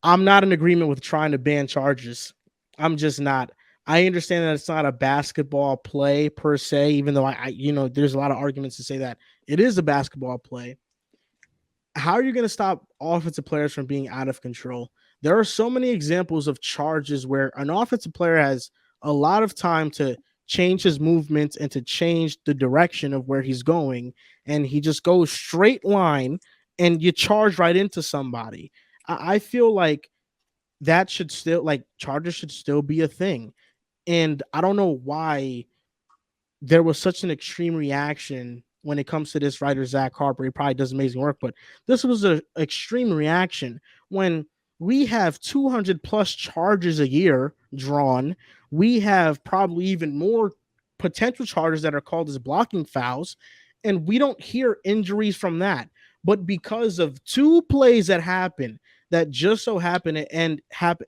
I'm not in agreement with trying to ban charges. I'm just not. I understand that it's not a basketball play per se, even though there's a lot of arguments to say that it is a basketball play. How are you going to stop offensive players from being out of control? There are so many examples of charges where an offensive player has a lot of time to change his movements and to change the direction of where he's going, and he just goes straight line and you charge right into somebody. I feel like that should still, like, charges should still be a thing. And I don't know why there was such an extreme reaction when it comes to this writer, Zach Harper. He probably does amazing work, but this was an extreme reaction when we have 200 plus charges a year drawn. We have probably even more potential charges that are called as blocking fouls, and we don't hear injuries from that. But because of two plays that happened that just so happened to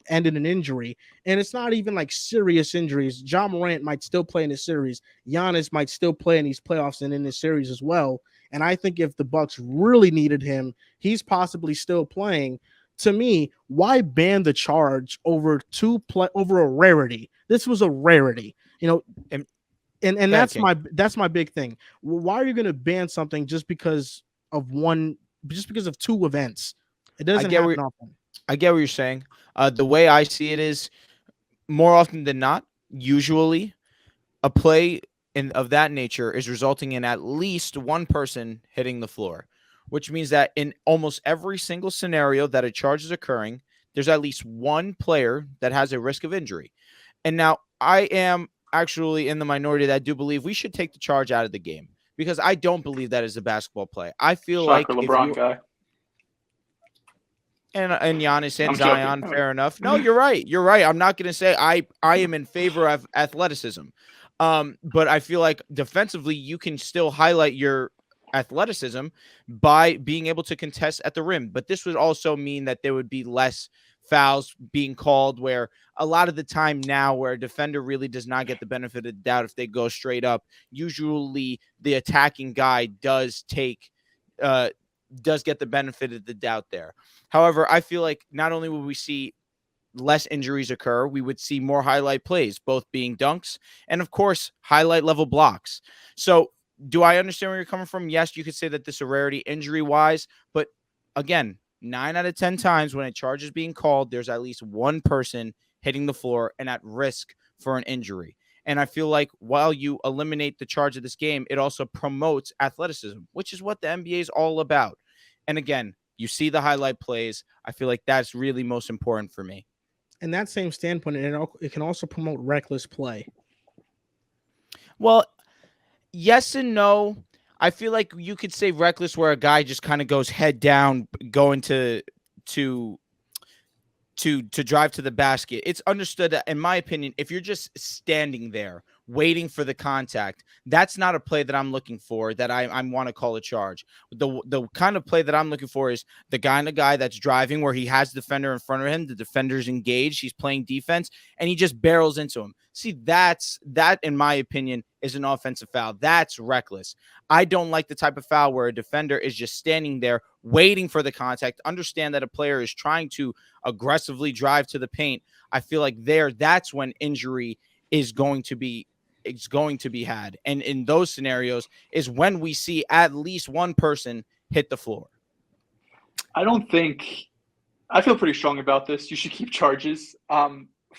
ended in injury, and it's not even like serious injuries. John Morant might still play in the series. Giannis might still play in these playoffs and in this series as well. And I think if the Bucks really needed him, he's possibly still playing. To me, why ban the charge over over a rarity? This was a rarity, And and yeah, that's King. my big thing. Why are you going to ban something just because of two events? It I doesn't get where happen often. I get what you're saying. The way I see it is, more often than not, usually a play of that nature is resulting in at least one person hitting the floor, which means that in almost every single scenario that a charge is occurring, there's at least one player that has a risk of injury. And now I am actually in the minority that do believe we should take the charge out of the game, because I don't believe that is a basketball play. I feel Shocker, like if LeBron you guy. and Giannis and I'm joking. Zion, fair enough. No, you're right. You're right. I'm not going to say I am in favor of athleticism. But I feel like defensively, you can still highlight your athleticism by being able to contest at the rim. But this would also mean that there would be less fouls being called, where a lot of the time now where a defender really does not get the benefit of the doubt if they go straight up, usually the attacking guy uh does get the benefit of the doubt there. However, I feel like not only will we see less injuries occur, we would see more highlight plays, both being dunks and, of course, highlight level blocks. So, do I understand where you're coming from? Yes, you could say that this is a rarity injury wise, but again, 9 out of 10 times when a charge is being called, there's at least one person hitting the floor and at risk for an injury. And I feel like while you eliminate the charge of this game, it also promotes athleticism, which is what the NBA is all about. And again, you see the highlight plays. I feel like that's really most important for me. In that same standpoint, it can also promote reckless play. Well, yes and no. I feel like you could say reckless where a guy just kind of goes head down, going to to drive to the basket. It's understood that, in my opinion, if you're just standing there waiting for the contact, that's not a play that I'm looking for, that I want to call a charge. The kind of play that I'm looking for is the kind of guy that's driving where he has the defender in front of him, the defender's engaged, he's playing defense, and he just barrels into him. See, that, in my opinion, is an offensive foul. That's reckless. I don't like the type of foul where a defender is just standing there waiting for the contact. Understand that a player is trying to aggressively drive to the paint. I feel like that's when injury is going to be had. And in those scenarios is when we see at least one person hit the floor. I don't think I feel pretty strong about this. You should keep charges.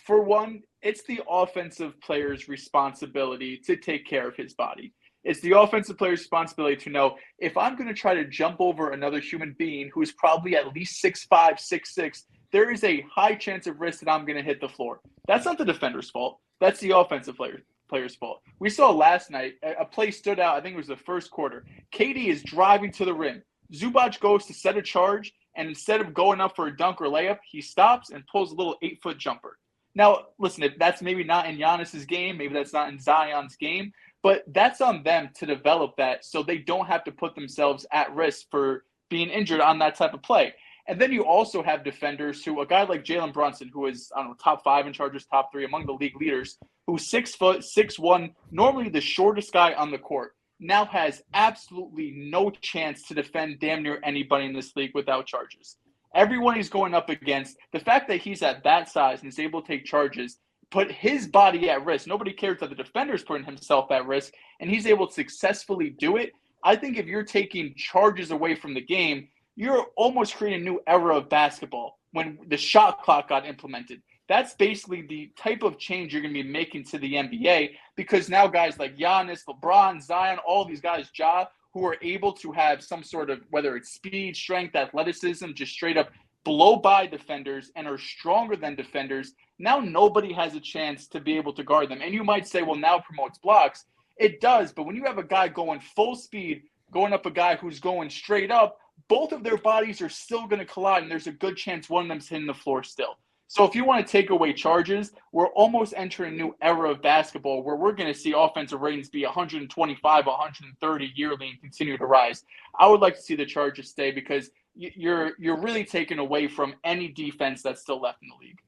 For one, it's the offensive player's responsibility to take care of his body. It's the offensive player's responsibility to know, if I'm going to try to jump over another human being who is probably at least 6'5", 6'6", there is a high chance of risk that I'm going to hit the floor. That's not the defender's fault. That's the offensive player's fault. We saw last night, a play stood out. I think it was the first quarter. KD is driving to the rim. Zubac goes to set a charge, and instead of going up for a dunk or layup, he stops and pulls a little 8-foot jumper. Now, listen, if that's maybe not in Giannis's game, maybe that's not in Zion's game, but that's on them to develop that so they don't have to put themselves at risk for being injured on that type of play. And then you also have defenders who, a guy like Jalen Brunson, who is, I don't know, top 5 in charges, top 3 among the league leaders, who's 6 foot, 6'1", normally the shortest guy on the court, now has absolutely no chance to defend damn near anybody in this league without charges. everyone he's going up against, the fact that he's at that size and is able to take charges, put his body at risk. Nobody cares that the defender's putting himself at risk, and he's able to successfully do it. I think if you're taking charges away from the game, you're almost creating a new era of basketball when the shot clock got implemented. That's basically the type of change you're going to be making to the NBA, because now guys like Giannis, LeBron, Zion, all these guys, Ja, who are able to have some sort of, whether it's speed, strength, athleticism, just straight up blow by defenders and are stronger than defenders. Now nobody has a chance to be able to guard them. And you might say, well, now promotes blocks. It does, but when you have a guy going full speed, going up a guy who's going straight up, both of their bodies are still going to collide, and there's a good chance one of them's hitting the floor still. So if you want to take away charges, we're almost entering a new era of basketball where we're going to see offensive ratings be 125, 130 yearly and continue to rise. I would like to see the charges stay, because you're really taking away from any defense that's still left in the league.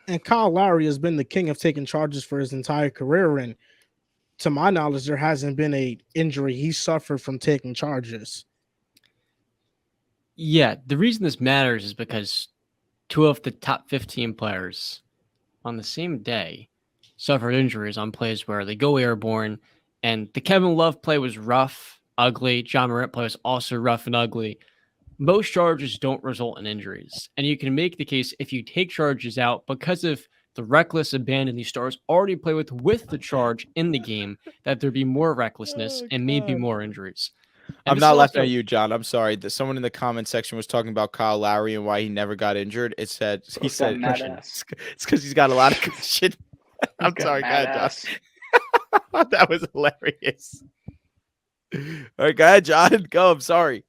And Kyle Lowry has been the king of taking charges for his entire career, and to my knowledge, there hasn't been a injury he suffered from taking charges. Yeah, the reason this matters is because 2 of the top 15 players on the same day suffered injuries on plays where they go airborne. And the Kevin Love play was rough, ugly. John Morant play was also rough and ugly. Most charges don't result in injuries. And you can make the case, if you take charges out because of the reckless abandon these stars already play with the charge in the game, that there'd be more recklessness and maybe more injuries. And I'm not laughing at you, John. I'm sorry. Someone in the comment section was talking about Kyle Lowry and why he never got injured. He said it's because he's got a lot of cushion. I'm sorry, go ahead, John. That was hilarious. All right, go ahead, John. Go. I'm sorry.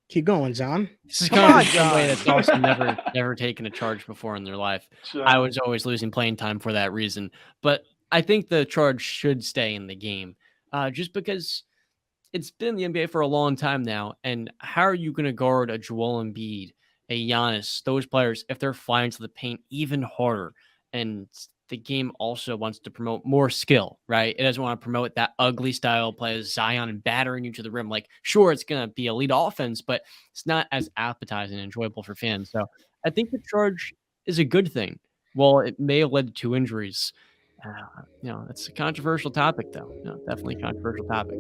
Keep going, John. This is kind of somebody that's also never taken a charge before in their life. Sure. I was always losing playing time for that reason. But I think the charge should stay in the game, just because it's been in the NBA for a long time now. And how are you going to guard a Joel Embiid, a Giannis, those players, if they're flying to the paint even harder? And the game also wants to promote more skill, right? It doesn't want to promote that ugly style of play as Zion and battering you to the rim. Like, sure, it's going to be elite offense, but it's not as appetizing and enjoyable for fans. So I think the charge is a good thing. Well, it may have led to 2 injuries. It's a controversial topic, though. Definitely a controversial topic.